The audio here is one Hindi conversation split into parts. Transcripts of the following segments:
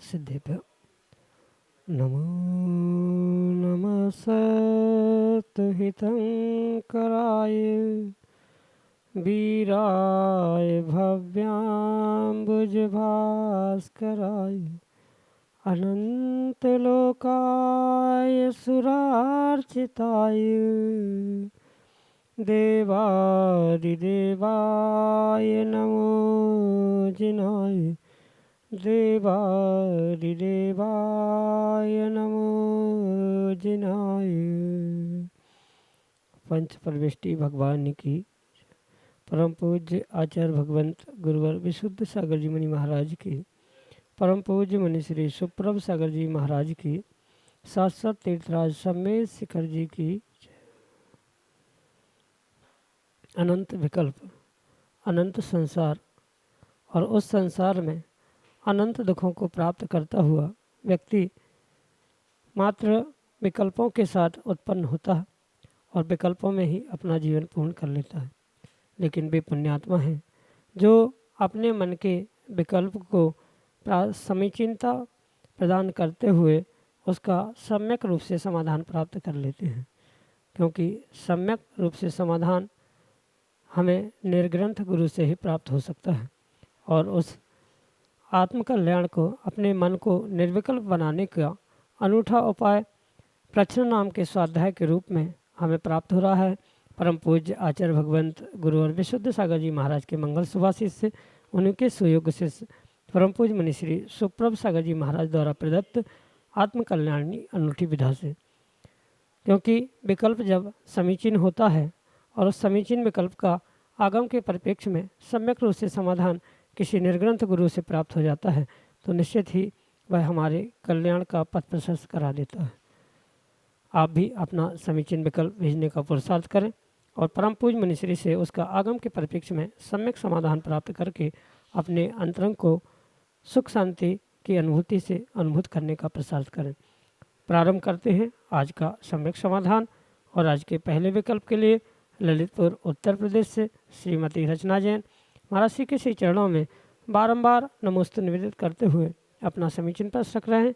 सिद्धेभ्यो नमो नमः सत्हितं कराय वीराय भव्याम्बुजभास्कराय अनन्तलोकाय सुरार्चिताय देवादिदेवाय नमो जिनाय देवादिदेवाय नमो जिनाय। पंच परमेष्टि भगवान की परम पूज्य आचार्य भगवंत गुरुवर विशुद्ध सागर जी मुनि महाराज की, परम पूज्य मुनि श्री सुप्रभ सागर जी महाराज की, साथ साथ तीर्थराज समेत शिखर जी की। अनंत विकल्प, अनंत संसार और उस संसार में अनंत दुखों को प्राप्त करता हुआ व्यक्ति मात्र विकल्पों के साथ उत्पन्न होता है और विकल्पों में ही अपना जीवन पूर्ण कर लेता है। लेकिन वे पुण्यात्मा हैं जो अपने मन के विकल्प को समीचीनता प्रदान करते हुए उसका सम्यक रूप से समाधान प्राप्त कर लेते हैं, क्योंकि सम्यक रूप से समाधान हमें निर्ग्रंथ गुरु से ही प्राप्त हो सकता है। और उस आत्मकल्याण को, अपने मन को निर्विकल्प बनाने का अनूठा उपाय प्रश्न नाम के स्वाध्याय के रूप में हमें प्राप्त हो रहा है। परम पूज्य आचार्य भगवंत गुरु और विशुद्ध सागर जी महाराज के मंगल सुभाषित से, उनके सुयोग से परम पूज्य मुनि श्री सुप्रभ सागर जी महाराज द्वारा प्रदत्त आत्मकल्याणी अनूठी विधा से। क्योंकि विकल्प जब समीचीन होता है और उस समीचीन विकल्प का आगम के परिप्रेक्ष्य में सम्यक रूप से समाधान किसी निर्ग्रंथ गुरु से प्राप्त हो जाता है, तो निश्चित ही वह हमारे कल्याण का पथ प्रशस्त करा देता है। आप भी अपना समीचीन विकल्प भेजने का पुरुषार्थ करें और परम पूज्य मुनिश्री से उसका आगम के परिप्रेक्ष्य में सम्यक समाधान प्राप्त करके अपने अंतरंग को सुख शांति की अनुभूति से अनुभूत करने का प्रसाद करें। प्रारंभ करते हैं आज का सम्यक समाधान। और आज के पहले विकल्प के लिए ललितपुर उत्तर प्रदेश से श्रीमती रचना जैन महाराज श्री के श्री चरणों में बारंबार नमोस्तु निवेदित करते हुए अपना समीचीन प्रश्न रख रहे हैं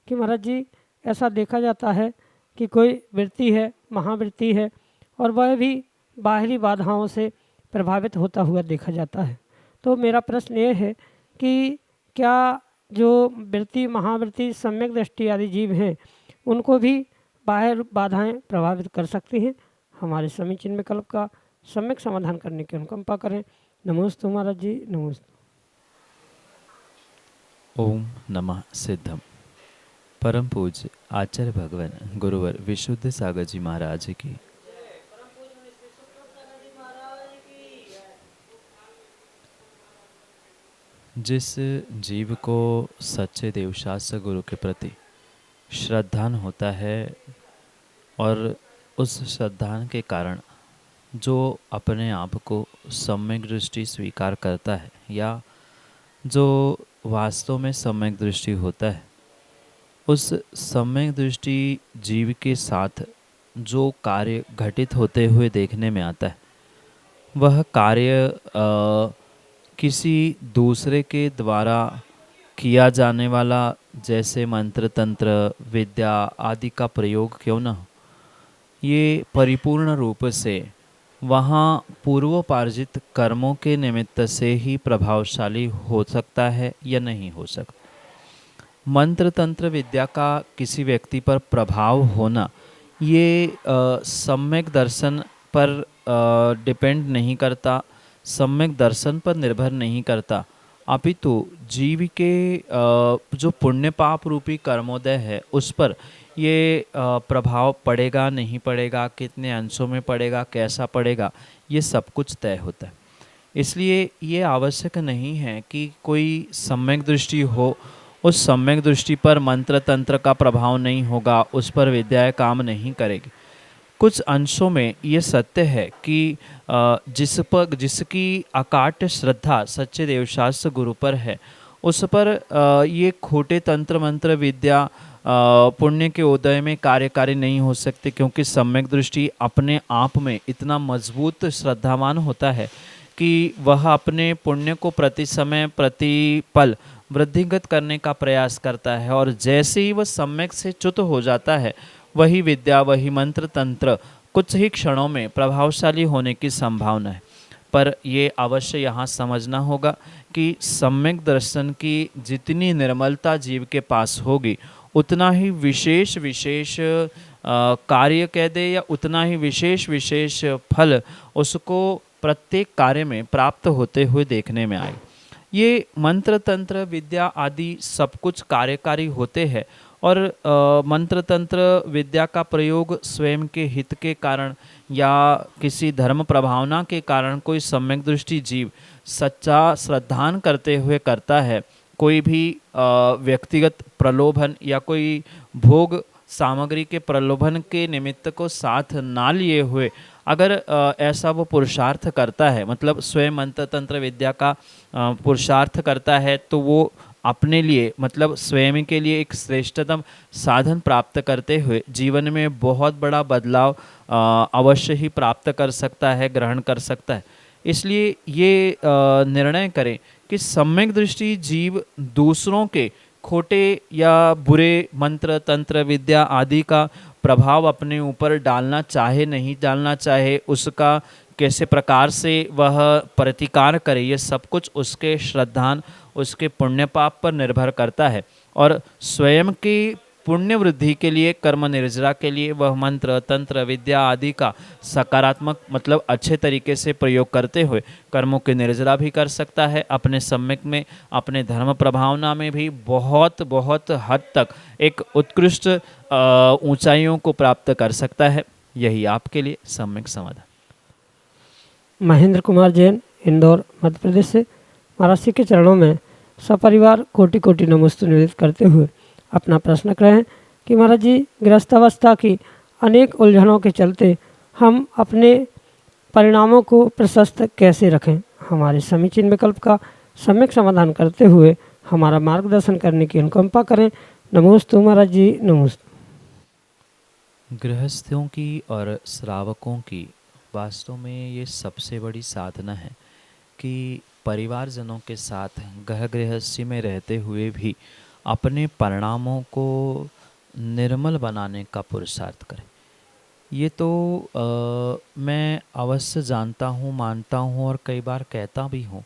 कि महाराज जी, ऐसा देखा जाता है कि कोई वृत्ति है, महावृत्ति है, और वह भी बाहरी बाधाओं से प्रभावित होता हुआ देखा जाता है। तो मेरा प्रश्न ये है कि क्या जो वृत्ति, महावृत्ति, सम्यक दृष्टि आदि जीव हैं, उनको भी बाहर बाधाएं प्रभावित कर सकती हैं? हमारे समीचीन विकल्प का सम्यक समाधान करने की अनुकंपा करें। नमोस्तु महाराज जी, नमोस्तु। ओम नमः सिद्धम। परम पूज्य आचार्य भगवान गुरुवर विशुद्ध सागर जी महाराज की। जिस जीव को सच्चे देवशास्त्र गुरु के प्रति श्रद्धान होता है और उस श्रद्धान के कारण जो अपने आप को सम्यक दृष्टि स्वीकार करता है, या जो वास्तव में सम्यक दृष्टि होता है, उस सम्यक दृष्टि जीव के साथ जो कार्य घटित होते हुए देखने में आता है, वह कार्य किसी दूसरे के द्वारा किया जाने वाला, जैसे मंत्र तंत्र विद्या आदि का प्रयोग क्यों न हो, ये परिपूर्ण रूप से वहाँ पूर्वोपार्जित कर्मों के निमित्त से ही प्रभावशाली हो सकता है या नहीं हो सकता। मंत्र तंत्र विद्या का किसी व्यक्ति पर प्रभाव होना ये सम्यक दर्शन पर डिपेंड नहीं करता, सम्यक दर्शन पर निर्भर नहीं करता, अपितु जीव के जो पुण्य पाप रूपी कर्मोदय है उस पर ये प्रभाव पड़ेगा नहीं पड़ेगा, कितने अंशों में पड़ेगा, कैसा पड़ेगा, ये सब कुछ तय होता है। इसलिए ये आवश्यक नहीं है कि कोई सम्यक दृष्टि हो, उस सम्यक दृष्टि पर मंत्र तंत्र का प्रभाव नहीं होगा, उस पर विद्याएं काम नहीं करेगी। कुछ अंशों में ये सत्य है कि जिसकी अकाट्य श्रद्धा सच्चे देवशास्त्र गुरु पर है, उस पर ये खोटे तंत्र मंत्र विद्या पुण्य के उदय में कार्यकारी नहीं हो सकते, क्योंकि सम्यक दृष्टि अपने आप में इतना मजबूत श्रद्धावान होता है कि वह अपने पुण्य को प्रति समय प्रति पल वृद्धिगत करने का प्रयास करता है, और जैसे ही वह सम्यक से च्युत हो जाता है, वही विद्या, वही मंत्र तंत्र कुछ ही क्षणों में प्रभावशाली होने की संभावना है। पर ये अवश्य यहाँ समझना होगा कि सम्यक दर्शन की जितनी निर्मलता जीव के पास होगी, उतना ही विशेष विशेष कार्य कह दे, या उतना ही विशेष विशेष फल उसको प्रत्येक कार्य में प्राप्त होते हुए देखने में आए। ये मंत्र तंत्र विद्या आदि सब कुछ कार्यकारी होते हैं, और मंत्र तंत्र विद्या का प्रयोग स्वयं के हित के कारण या किसी धर्म प्रभावना के कारण कोई सम्यक दृष्टि जीव सच्चा श्रद्धान करते हुए करता है। कोई भी व्यक्तिगत प्रलोभन या कोई भोग सामग्री के प्रलोभन के निमित्त को साथ ना लिए हुए अगर ऐसा वो पुरुषार्थ करता है, मतलब स्वयं मंत्र तंत्र विद्या का पुरुषार्थ करता है, तो वो अपने लिए मतलब स्वयं के लिए एक श्रेष्ठतम साधन प्राप्त करते हुए जीवन में बहुत बड़ा बदलाव अवश्य ही प्राप्त कर सकता है, ग्रहण कर सकता है। इसलिए ये निर्णय करें कि सम्यक दृष्टि जीव दूसरों के खोटे या बुरे मंत्र तंत्र विद्या आदि का प्रभाव अपने ऊपर डालना चाहे नहीं डालना चाहे, उसका कैसे प्रकार से वह प्रतिकार करे, ये सब कुछ उसके श्रद्धान, उसके पुण्य पाप पर निर्भर करता है। और स्वयं की पुण्य वृद्धि के लिए, कर्म निर्जरा के लिए वह मंत्र तंत्र विद्या आदि का सकारात्मक मतलब अच्छे तरीके से प्रयोग करते हुए कर्मों की निर्जरा भी कर सकता है। अपने सम्यक में, अपने धर्म प्रभावना में भी बहुत बहुत हद तक एक उत्कृष्ट ऊंचाइयों को प्राप्त कर सकता है। यही आपके लिए सम्यक समाधान। महेंद्र कुमार जैन, इंदौर, मध्य प्रदेश से महाराज जी के चरणों में सपरिवार कोटि कोटि नमस्ते निवेदित करते हुए अपना प्रश्न रख रहे हैं कि महाराज जी, गृहस्थावस्था की अनेक उलझनों के चलते हम अपने परिणामों को प्रशस्त कैसे रखें? हमारे समीचीन विकल्प का सम्यक समाधान करते हुए हमारा मार्गदर्शन करने की अनुकंपा करें। नमोस्तु महाराज जी, नमोस्तु। गृहस्थियों की और श्रावकों की वास्तव में ये सबसे बड़ी साधना है कि परिवारजनों के साथ गृहस्थी में रहते हुए भी अपने परिणामों को निर्मल बनाने का पुरुषार्थ करें। ये तो मैं अवश्य जानता हूँ, मानता हूँ और कई बार कहता भी हूँ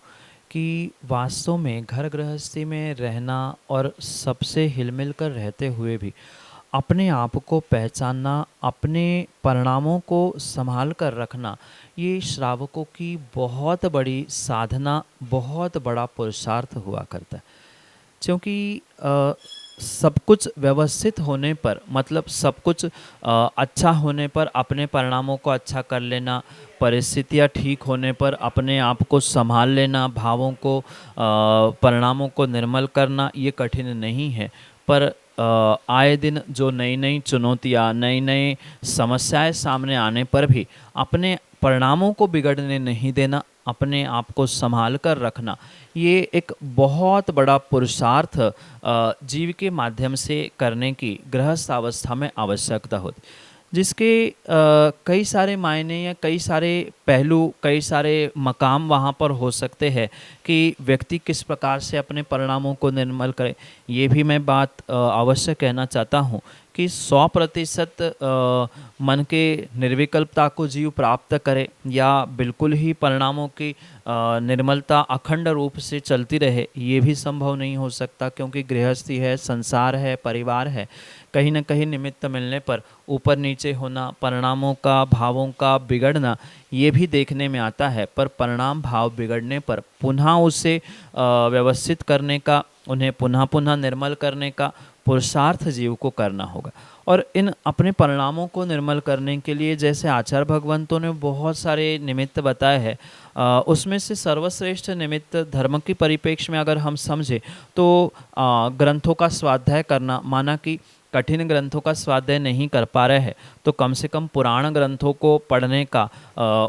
कि वास्तव में घर गृहस्थी में रहना और सबसे हिलमिल कर रहते हुए भी अपने आप को पहचानना, अपने परिणामों को संभाल कर रखना, ये श्रावकों की बहुत बड़ी साधना, बहुत बड़ा पुरुषार्थ हुआ करता है। क्योंकि सब कुछ व्यवस्थित होने पर, मतलब सब कुछ अच्छा होने पर अपने परिणामों को अच्छा कर लेना, परिस्थितियाँ ठीक होने पर अपने आप को संभाल लेना, भावों को परिणामों को निर्मल करना, ये कठिन नहीं है। पर आए दिन जो नई नई चुनौतियाँ, नई नई समस्याएं सामने आने पर भी अपने परिणामों को बिगड़ने नहीं देना, अपने आप को संभाल कर रखना, ये एक बहुत बड़ा पुरुषार्थ जीव के माध्यम से करने की गृहस्थ अवस्था में आवश्यकता होती, जिसके कई सारे मायने या कई सारे पहलू, कई सारे मकाम वहाँ पर हो सकते हैं कि व्यक्ति किस प्रकार से अपने परिणामों को निर्मल करे। ये भी मैं बात अवश्य कहना चाहता हूँ कि 100% मन के निर्विकल्पता को जीव प्राप्त करे या बिल्कुल ही परिणामों की निर्मलता अखंड रूप से चलती रहे, ये भी संभव नहीं हो सकता। क्योंकि गृहस्थी है, संसार है, परिवार है, कहीं न कहीं निमित्त मिलने पर ऊपर नीचे होना, परिणामों का, भावों का बिगड़ना, ये भी देखने में आता है। पर परिणाम भाव बिगड़ने पर पुनः उसे व्यवस्थित करने का, उन्हें पुनः पुनः निर्मल करने का पुरुषार्थ जीव को करना होगा। और इन अपने परिणामों को निर्मल करने के लिए जैसे आचार्य भगवंतों ने बहुत सारे निमित्त बताए हैं, उसमें से सर्वश्रेष्ठ निमित्त धर्म की परिप्रेक्ष्य में अगर हम समझें तो ग्रंथों का स्वाध्याय करना, माना कि कठिन ग्रंथों का स्वाध्याय नहीं कर पा रहे हैं तो कम से कम पुराण ग्रंथों को पढ़ने का,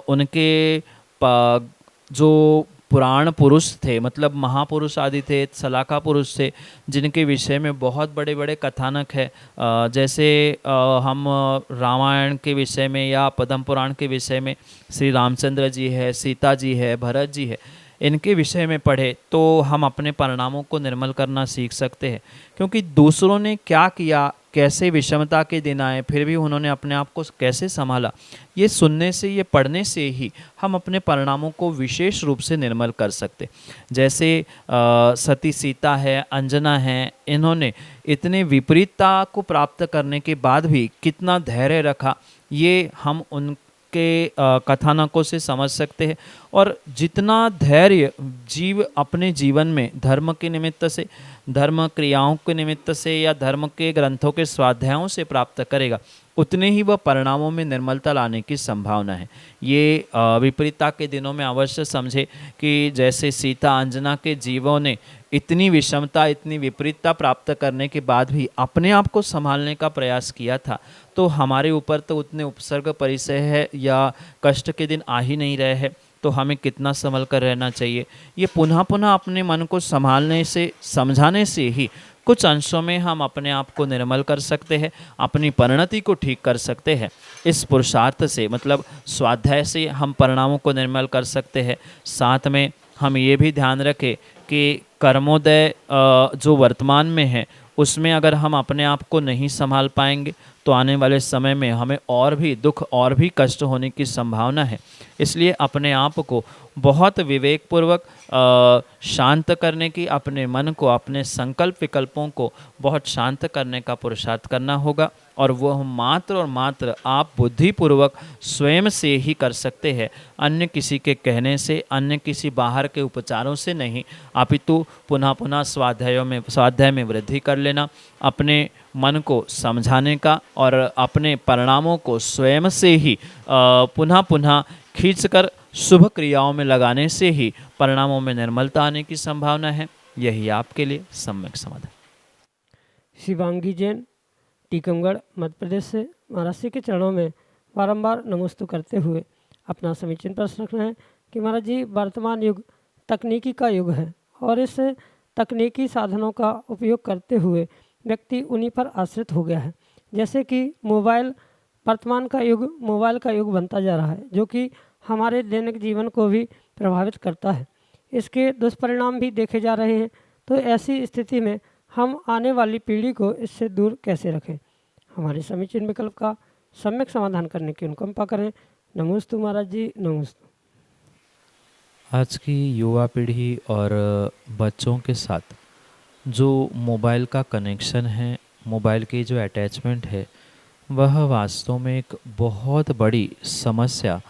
उनके जो पुराण पुरुष थे, मतलब महापुरुष आदि थे, सलाखा पुरुष थे, जिनके विषय में बहुत बड़े बड़े कथानक है, जैसे हम रामायण के विषय में या पद्म पुराण के विषय में श्री रामचंद्र जी है, सीता जी है, भरत जी है, इनके विषय में पढ़े तो हम अपने परिणामों को निर्मल करना सीख सकते हैं। क्योंकि दूसरों ने क्या किया, कैसे विषमता के दिन आए, फिर भी उन्होंने अपने आप को कैसे संभाला, ये सुनने से, ये पढ़ने से ही हम अपने परिणामों को विशेष रूप से निर्मल कर सकते। जैसे सती सीता है, अंजना है, इन्होंने इतने विपरीतता को प्राप्त करने के बाद भी कितना धैर्य रखा, ये हम उनके कथानकों से समझ सकते हैं। और जितना धैर्य जीव अपने जीवन में धर्म के निमित्त से, धर्म क्रियाओं के निमित्त से या धर्म के ग्रंथों के स्वाध्यायों से प्राप्त करेगा, उतने ही वह परिणामों में निर्मलता लाने की संभावना है। ये विपरीतता के दिनों में अवश्य समझे कि जैसे सीता अंजना के जीवों ने इतनी विषमता, इतनी विपरीतता प्राप्त करने के बाद भी अपने आप को संभालने का प्रयास किया था, तो हमारे ऊपर तो उतने उपसर्ग परिचय है या कष्ट के दिन आ ही नहीं रहे हैं, तो हमें कितना संभल कर रहना चाहिए। ये पुनः पुनः अपने मन को संभालने से, समझाने से ही कुछ अंशों में हम अपने आप को निर्मल कर सकते हैं, अपनी परिणति को ठीक कर सकते हैं। इस पुरुषार्थ से, मतलब स्वाध्याय से, हम परिणामों को निर्मल कर सकते हैं। साथ में हम ये भी ध्यान रखें कि कर्मोदय जो वर्तमान में है, उसमें अगर हम अपने आप को नहीं संभाल पाएंगे तो आने वाले समय में हमें और भी दुख, और भी कष्ट होने की संभावना है। इसलिए अपने आप को बहुत विवेकपूर्वक शांत करने की, अपने मन को, अपने संकल्प विकल्पों को बहुत शांत करने का पुरुषार्थ करना होगा। और वह मात्र और मात्र आप बुद्धिपूर्वक स्वयं से ही कर सकते हैं, अन्य किसी के कहने से, अन्य किसी बाहर के उपचारों से नहीं। अपितु पुनः पुनः स्वाध्याय में वृद्धि कर लेना, अपने मन को समझाने का और अपने परिणामों को स्वयं से ही पुनः पुनः खींचकर शुभ क्रियाओं में लगाने से ही परिणामों में निर्मलता आने की संभावना है। यही आपके लिए सम्यक समाधान। शिवांगी जैन, टीकमगढ़, मध्य प्रदेश से महाराज जी के चरणों में बारंबार नमोस्तु करते हुए अपना समीचीन प्रश्न रखना है कि महाराज जी, वर्तमान युग तकनीकी का युग है और इस तकनीकी साधनों का उपयोग करते हुए व्यक्ति उन्हीं पर आश्रित हो गया है। जैसे कि मोबाइल, वर्तमान का युग मोबाइल का युग बनता जा रहा है, जो कि हमारे दैनिक जीवन को भी प्रभावित करता है। इसके दुष्परिणाम भी देखे जा रहे हैं। तो ऐसी स्थिति में हम आने वाली पीढ़ी को इससे दूर कैसे रखें? हमारे समीचीन विकल्प का सम्यक समाधान करने की अनुकंपा करें। नमोस्तु महाराज जी, नमोस्तु। आज की युवा पीढ़ी और बच्चों के साथ जो मोबाइल का कनेक्शन है, मोबाइल की जो अटैचमेंट है, वह वास्तव में एक बहुत बड़ी समस्या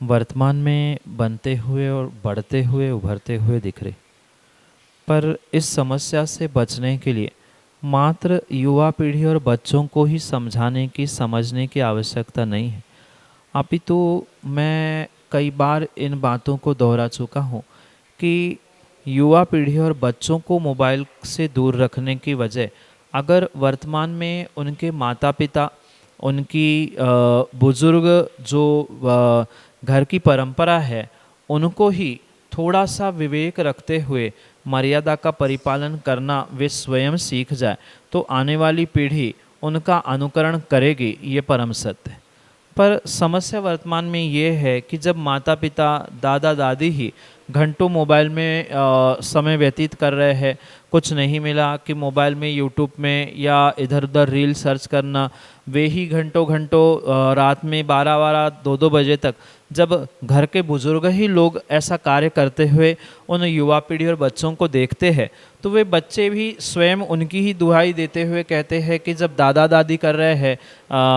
वर्तमान में बनते हुए और बढ़ते हुए, उभरते हुए दिख रही। पर इस समस्या से बचने के लिए मात्र युवा पीढ़ी और बच्चों को ही समझाने की, समझने की आवश्यकता नहीं है। अपितु मैं कई बार इन बातों को दोहरा चुका हूँ कि युवा पीढ़ी और बच्चों को मोबाइल से दूर रखने की वजह, अगर वर्तमान में उनके माता पिता, उनकी बुजुर्ग जो घर की परंपरा है, उनको ही थोड़ा सा विवेक रखते हुए मर्यादा का परिपालन करना वे स्वयं सीख जाए, तो आने वाली पीढ़ी उनका अनुकरण करेगी, ये परम सत्य है। पर समस्या वर्तमान में ये है कि जब माता पिता, दादा दादी ही घंटों मोबाइल में समय व्यतीत कर रहे हैं, कुछ नहीं मिला कि मोबाइल में, यूट्यूब में या इधर उधर रील सर्च करना, वे ही घंटों घंटों रात में 12-12, 2-2 बजे तक जब घर के बुजुर्ग ही लोग ऐसा कार्य करते हुए उन युवा पीढ़ी और बच्चों को देखते हैं, तो वे बच्चे भी स्वयं उनकी ही दुहाई देते हुए कहते हैं कि जब दादा दादी कर रहे हैं,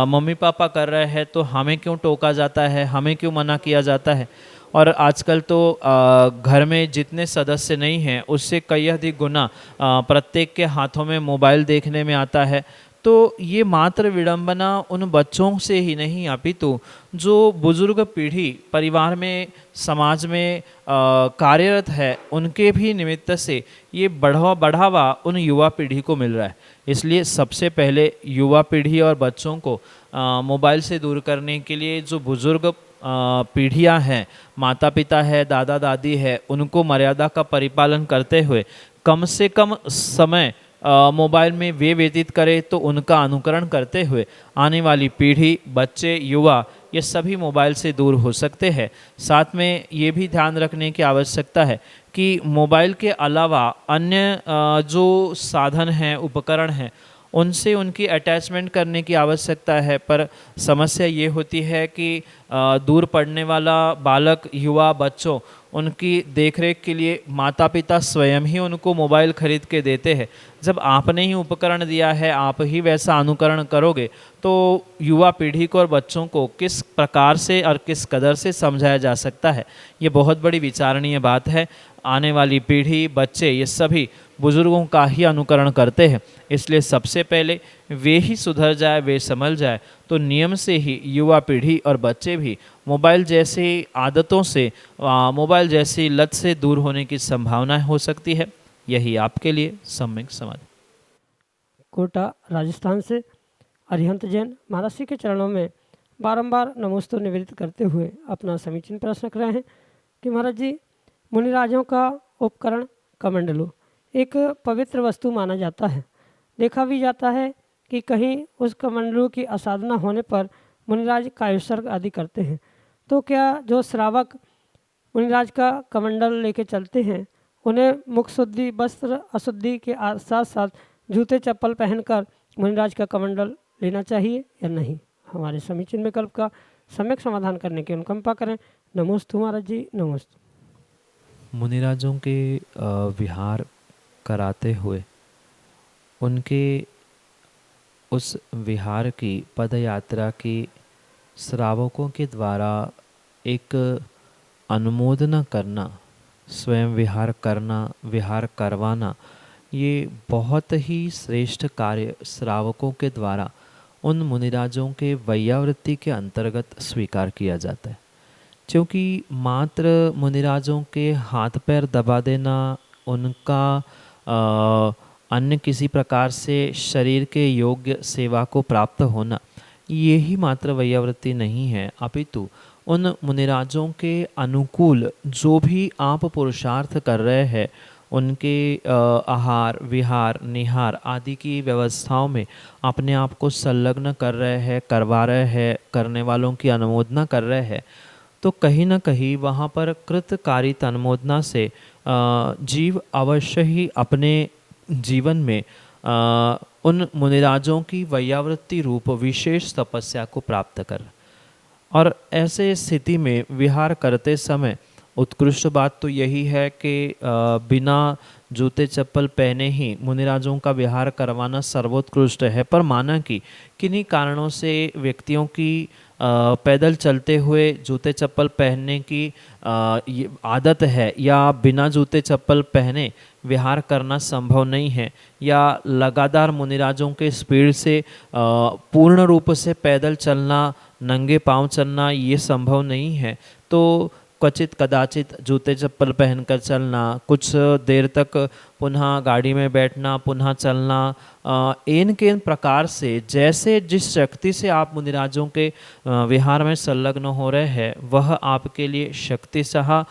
मम्मी पापा कर रहे हैं, तो हमें क्यों टोका जाता है, हमें क्यों मना किया जाता है। और आजकल तो घर में जितने सदस्य नहीं हैं, उससे कई अधिक गुना प्रत्येक के हाथों में मोबाइल देखने में आता है। तो ये मात्र विडंबना उन बच्चों से ही नहीं, अपितु जो बुजुर्ग पीढ़ी परिवार में, समाज में कार्यरत है, उनके भी निमित्त से ये बढ़ावा उन युवा पीढ़ी को मिल रहा है। इसलिए सबसे पहले युवा पीढ़ी और बच्चों को मोबाइल से दूर करने के लिए जो बुजुर्ग पीढ़ियां हैं, माता पिता है, दादा दादी है, उनको मर्यादा का परिपालन करते हुए कम से कम समय मोबाइल में वे व्यतीत करें, तो उनका अनुकरण करते हुए आने वाली पीढ़ी, बच्चे, युवा ये सभी मोबाइल से दूर हो सकते हैं। साथ में ये भी ध्यान रखने की आवश्यकता है कि मोबाइल के अलावा अन्य जो साधन हैं, उपकरण हैं, उनसे उनकी अटैचमेंट करने की आवश्यकता है। पर समस्या ये होती है कि दूर पढ़ने वाला बालक, युवा, बच्चों, उनकी देखरेख के लिए माता पिता स्वयं ही उनको मोबाइल खरीद के देते हैं। जब आपने ही उपकरण दिया है, आप ही वैसा अनुकरण करोगे, तो युवा पीढ़ी को और बच्चों को किस प्रकार से और किस कदर से समझाया जा सकता है? ये बहुत बड़ी विचारणीय बात है। आने वाली पीढ़ी, बच्चे, ये सभी बुज़ुर्गों का ही अनुकरण करते हैं। इसलिए सबसे पहले वे ही सुधर जाए, वे संभल जाए, तो नियम से ही युवा पीढ़ी और बच्चे भी मोबाइल जैसी आदतों से, मोबाइल जैसी लत से दूर होने की संभावना हो सकती है। यही आपके लिए सम्यक समाधान। कोटा राजस्थान से अरिहंत जैन महाराज जी के चरणों में बारंबार नमोस्तु निवेदित करते हुए अपना समीचीन प्रश्न कर रहे हैं कि महाराज जी, मुनिराजों का उपकरण कमंडलू एक पवित्र वस्तु माना जाता है। देखा भी जाता है कि कहीं उस कमंडलू की असाधना होने पर मुनिराज कायोत्सर्ग आदि करते हैं। तो क्या जो श्रावक मुनिराज का कमंडल लेके चलते हैं, उन्हें मुख शुद्धि, वस्त्र अशुद्धि के साथ साथ जूते चप्पल पहनकर मुनिराज का कमंडल लेना चाहिए या नहीं? हमारे समीचीन विकल्प का सम्यक समाधान करने की अनुकंपा करें। नमोस्तु महाराज जी, नमोस्तु। मुनिराजों के विहार कराते हुए उनके उस विहार की पद यात्रा की श्रावकों के द्वारा एक अनुमोदना करना, स्वयं विहार करना, विहार करवाना, ये बहुत ही श्रेष्ठ कार्य श्रावकों के द्वारा उन मुनिराजों के वैयावृत्ति के अंतर्गत स्वीकार किया जाता है। क्योंकि मात्र मुनिराजों के हाथ पैर दबा देना, उनका अन्य किसी प्रकार से शरीर के योग्य सेवा को प्राप्त होना, ये ही मात्र वैयावृत्ति नहीं है, अपितु उन मुनिराजों के अनुकूल जो भी आप पुरुषार्थ कर रहे हैं, उनके आहार, विहार, निहार आदि की व्यवस्थाओं में अपने आप को संलग्न कर रहे हैं, करवा रहे हैं, करने वालों की अनुमोदना कर रहे हैं, तो कहीं ना कहीं वहाँ पर कृतकारित अनुमोदना से जीव अवश्य ही अपने जीवन में उन मुनिराजों की वैयावृत्ति रूप विशेष तपस्या को प्राप्त कर, और ऐसे स्थिति में विहार करते समय उत्कृष्ट बात तो यही है कि बिना जूते चप्पल पहने ही मुनिराजों का विहार करवाना सर्वोत्कृष्ट है। पर माना कि किन्हीं कारणों से व्यक्तियों की पैदल चलते हुए जूते चप्पल पहनने की आदत है, या बिना जूते चप्पल पहने विहार करना संभव नहीं है, या लगातार मुनिराजों के स्पीड से पूर्ण रूप से पैदल चलना, नंगे पांव चलना ये संभव नहीं है, तो क्वचित कदाचित जूते चप्पल पहनकर चलना, कुछ देर तक पुनः गाड़ी में बैठना, पुनः चलना, इन के प्रकार से जैसे जिस शक्ति से आप मुनिराजों के विहार में संलग्न हो रहे हैं, वह आपके लिए शक्तिशाह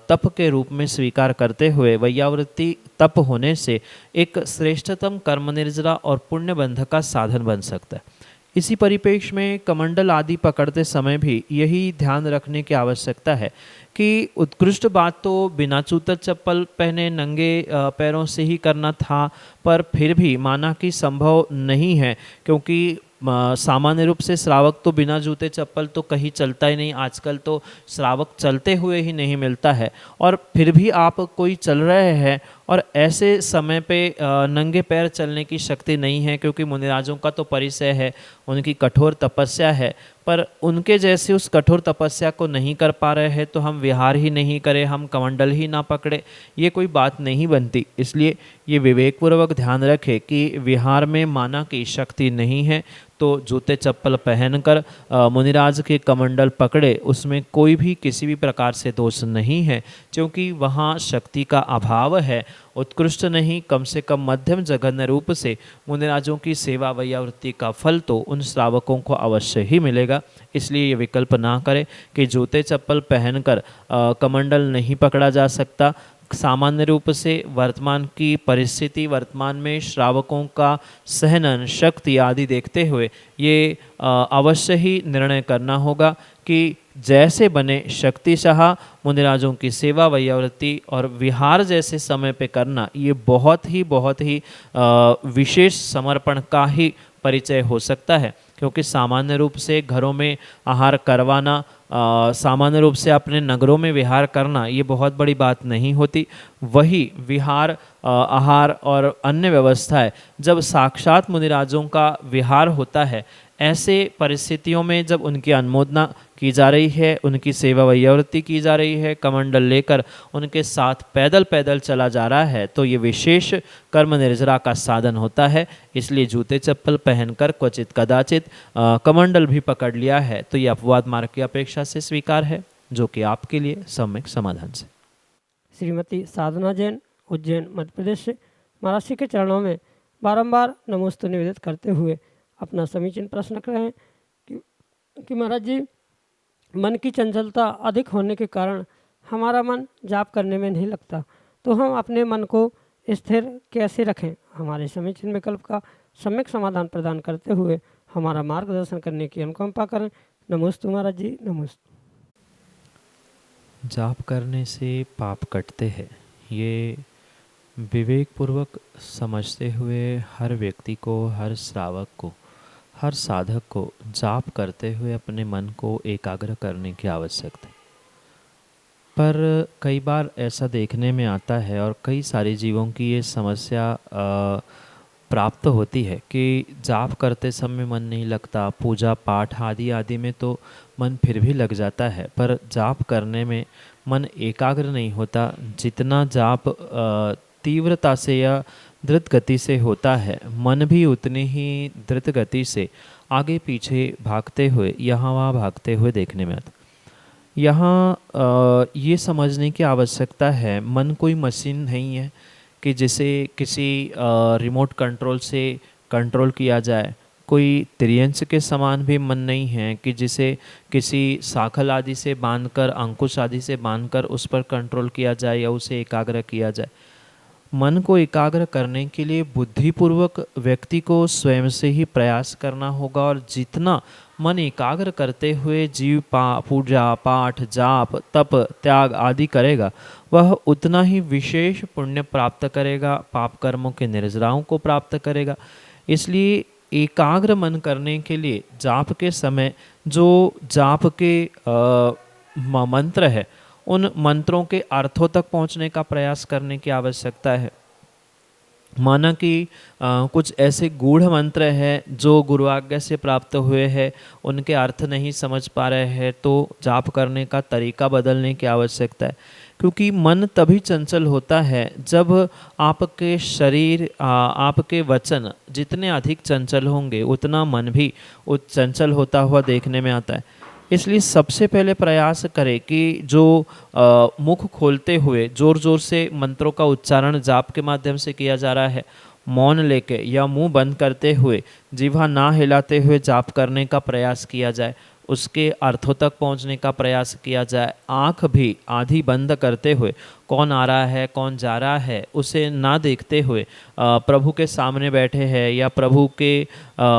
तप के रूप में स्वीकार करते हुए वैयावृत्ति तप होने से एक श्रेष्ठतम कर्म निर्जरा और पुण्य बंध का साधन बन सकता है। इसी परिप्रेक्ष्य में कमंडल आदि पकड़ते समय भी यही ध्यान रखने की आवश्यकता है कि उत्कृष्ट बात तो बिना जूता चप्पल पहने नंगे पैरों से ही करना था, पर फिर भी माना कि संभव नहीं है, क्योंकि सामान्य रूप से श्रावक तो बिना जूते चप्पल तो कहीं चलता ही नहीं। आजकल तो श्रावक चलते हुए ही नहीं मिलता है, और फिर भी आप कोई चल रहे हैं और ऐसे समय पे नंगे पैर चलने की शक्ति नहीं है, क्योंकि मुनिराजों का तो परिचय है, उनकी कठोर तपस्या है, पर उनके जैसे उस कठोर तपस्या को नहीं कर पा रहे हैं तो हम विहार ही नहीं करें, हम कमंडल ही ना पकड़े, ये कोई बात नहीं बनती। इसलिए ये विवेकपूर्वक ध्यान रखें कि विहार में माना की शक्ति नहीं है तो जूते चप्पल पहनकर मुनिराज के कमंडल पकड़े, उसमें कोई भी किसी भी प्रकार से दोष नहीं है, क्योंकि वहाँ शक्ति का अभाव है। उत्कृष्ट नहीं, कम से कम मध्यम जघन्य रूप से मुनिराजों की सेवा वैयावृत्ति का फल तो उन श्रावकों को अवश्य ही मिलेगा। इसलिए ये विकल्प ना करें कि जूते चप्पल पहनकर कमंडल नहीं पकड़ा जा सकता। सामान्य रूप से वर्तमान की परिस्थिति, वर्तमान में श्रावकों का सहनन शक्ति आदि देखते हुए ये अवश्य ही निर्णय करना होगा कि जैसे बने शक्तिशाह मुनिराजों की सेवा, वैयावृत्ति और विहार जैसे समय पे करना, ये बहुत ही विशेष समर्पण का ही परिचय हो सकता है। क्योंकि सामान्य रूप से घरों में आहार करवाना, सामान्य रूप से अपने नगरों में विहार करना, ये बहुत बड़ी बात नहीं होती। वही विहार, आहार और अन्य व्यवस्थाएं जब साक्षात मुनिराजों का विहार होता है, ऐसे परिस्थितियों में जब उनकी अनुमोदना की जा रही है, उनकी सेवा वैयावृत्ति की जा रही है, कमंडल लेकर उनके साथ पैदल पैदल चला जा रहा है, तो ये विशेष कर्म निर्जरा का साधन होता है। इसलिए जूते चप्पल पहनकर क्वचित कदाचित कमंडल भी पकड़ लिया है तो ये अपवाद मार्ग की अपेक्षा से स्वीकार है, जो कि आपके लिए सम्यक समाधान से। श्रीमती साधना जैन, उज्जैन, मध्य प्रदेश से महाराज जी के चरणों में बारंबार नमोस्तु निवेदित करते हुए अपना समीचीन प्रश्न कर रहे हैं कि महाराज जी, मन की चंचलता अधिक होने के कारण हमारा मन जाप करने में नहीं लगता, तो हम अपने मन को स्थिर कैसे रखें? हमारे समीचीन विकल्प का सम्यक समाधान प्रदान करते हुए हमारा मार्गदर्शन करने की अनुकंपा करें। नमोस्तु महाराज जी, नमोस्तु। जाप करने से पाप कटते हैं, ये विवेकपूर्वक समझते हुए हर व्यक्ति को, हर श्रावक को, हर साधक को जाप करते हुए अपने मन को एकाग्र करने की आवश्यकता है। पर कई बार ऐसा देखने में आता है और कई सारे जीवों की ये समस्या प्राप्त होती है कि जाप करते समय मन नहीं लगता, पूजा पाठ आदि आदि में तो मन फिर भी लग जाता है, पर जाप करने में मन एकाग्र नहीं होता। जितना जाप तीव्रता से या द्रुत गति से होता है, मन भी उतनी ही द्रुत गति से आगे पीछे भागते हुए, यहाँ वहाँ भागते हुए देखने में आता। यहाँ ये समझने की आवश्यकता है, मन कोई मशीन नहीं है कि जिसे किसी रिमोट कंट्रोल से कंट्रोल किया जाए। कोई त्रियंश के समान भी मन नहीं है कि जिसे किसी साखल आदि से बांधकर, अंकुश आदि से बांधकर उस पर कंट्रोल किया जाए या उसे एकाग्र किया जाए। मन को एकाग्र करने के लिए बुद्धिपूर्वक व्यक्ति को स्वयं से ही प्रयास करना होगा, और जितना मन एकाग्र करते हुए जीव पूजा पाठ, जाप, तप, त्याग आदि करेगा, वह उतना ही विशेष पुण्य प्राप्त करेगा, पाप कर्मों के निर्जराओं को प्राप्त करेगा। इसलिए एकाग्र मन करने के लिए जाप के समय जो जाप के मंत्र है, उन मंत्रों के अर्थों तक पहुंचने का प्रयास करने की आवश्यकता है। माना कि कुछ ऐसे गूढ़ मंत्र हैं जो गुरु आज्ञा से प्राप्त हुए हैं, उनके अर्थ नहीं समझ पा रहे हैं, तो जाप करने का तरीका बदलने की आवश्यकता है। क्योंकि मन तभी चंचल होता है जब आपके शरीर, आपके वचन जितने अधिक चंचल होंगे, उतना मन भी चंचल होता हुआ देखने में आता है। इसलिए सबसे पहले प्रयास करें कि जो मुख खोलते हुए जोर जोर से मंत्रों का उच्चारण जाप के माध्यम से किया जा रहा है, मौन लेके या मुंह बंद करते हुए, जिह्वा ना हिलाते हुए जाप करने का प्रयास किया जाए, उसके अर्थों तक पहुंचने का प्रयास किया जाए। आँख भी आधी बंद करते हुए, कौन आ रहा है कौन जा रहा है उसे ना देखते हुए, प्रभु के सामने बैठे हैं या प्रभु के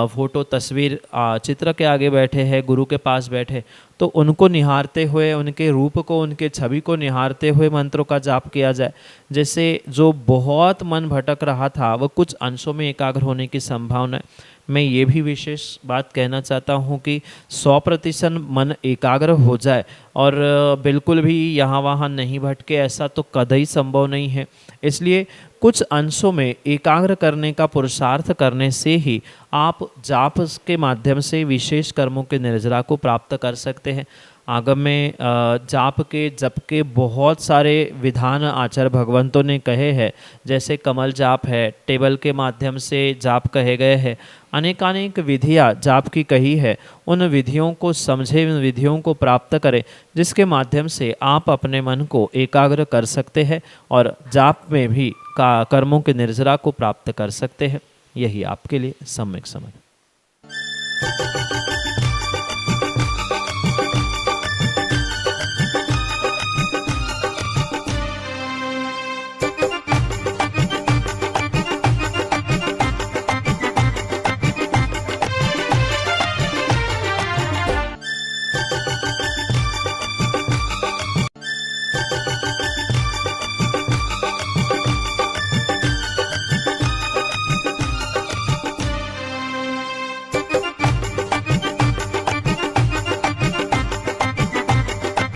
फोटो तस्वीर चित्र के आगे बैठे हैं, गुरु के पास बैठे, तो उनको निहारते हुए, उनके रूप को, उनके छवि को निहारते हुए मंत्रों का जाप किया जाए। जैसे जो बहुत मन भटक रहा था वह कुछ अंशों में एकाग्र होने की संभावना है। मैं ये भी विशेष बात कहना चाहता हूँ कि 100% मन एकाग्र हो जाए और बिल्कुल भी यहाँ वहाँ नहीं भटके, ऐसा तो कतई संभव नहीं है। इसलिए कुछ अंशों में एकाग्र करने का पुरुषार्थ करने से ही आप जाप के माध्यम से विशेष कर्मों के निर्जरा को प्राप्त कर सकते हैं। आगम में जाप के जप के बहुत सारे विधान आचार्य भगवंतों ने कहे हैं, जैसे कमल जाप है, टेबल के माध्यम से जाप कहे गए हैं, अनेकानेक विधियाँ जाप की कही है। उन विधियों को समझे, उन विधियों को प्राप्त करें, जिसके माध्यम से आप अपने मन को एकाग्र कर सकते हैं और जाप में भी कर्मों के निर्जरा को प्राप्त कर सकते हैं। यही आपके लिए सम्यक समझ।